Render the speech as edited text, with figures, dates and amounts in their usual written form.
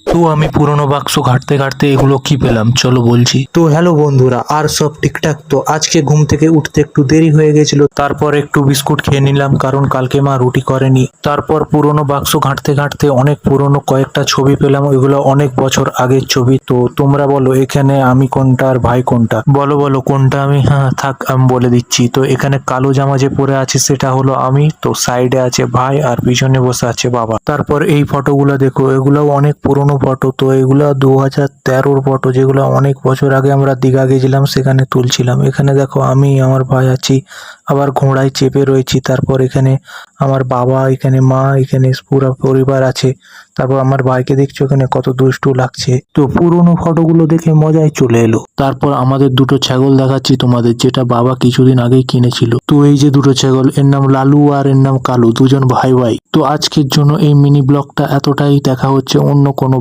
তো আমি পুরনো বাক্স ঘাঁটতে ঘাঁটতে এগুলো কি পেলাম চলো বলছি। তো হ্যালো বন্ধুরা, আর সব ঠিকঠাক তো? আজকে ঘুম থেকে উঠতে একটু দেরি হয়ে গেছিল, তারপর একটু বিস্কুট খেয়ে নিলাম কারণ কালকে মা রুটি করেনি। তারপর পুরনো বাক্স ঘাঁটতে ঘাঁটতে অনেক পুরনো কয়েকটা ছবি পেলাম, ওইগুলো অনেক বছর আগের ছবি। তো তোমরা বলো এখানে আমি কোনটা আর ভাই কোনটা? বলো বলো কোনটা আমি? হ্যাঁ থাক, আমি বলে দিচ্ছি। তো এখানে কালো জামা যে পরে আছে সেটা হলো আমি, তো সাইডে আছে ভাই আর পিছনে বসে আছে বাবা। তারপর এই ফটোগুলো দেখো, এগুলো অনেক পুরনো ফটো। তো এগুলো 2013-র ফটো, যেগুলো অনেক বছর আগে আমরা দীঘা গেছিলাম সেখানে তুলছিলাম। এখানে দেখো আমি আমার ভাই আছি, আবার ঘোড়ায় চেপে রয়েছি। তারপর এখানে আমার বাবা, এখানে মা, এখানে পুরো পরিবার আছে। তারপর আমার ভাইকে দেখছো এখানে কত দুষ্টু লাগছে। তো পুরোনো ফটোগুলো দেখে মজাই চলে এলো। তারপর আমাদের দুটো ছাগল দেখাচ্ছি তোমাদের, যেটা বাবা কিছুদিন আগেই কিনেছিল। তো এই যে দুটো ছাগল, এর নাম লালু আর এর নাম কালু, দুজন ভাই ভাই। তো আজকের জন্য এই মিনি ব্লগটা এতটাই, দেখা হচ্ছে অন্য কোনো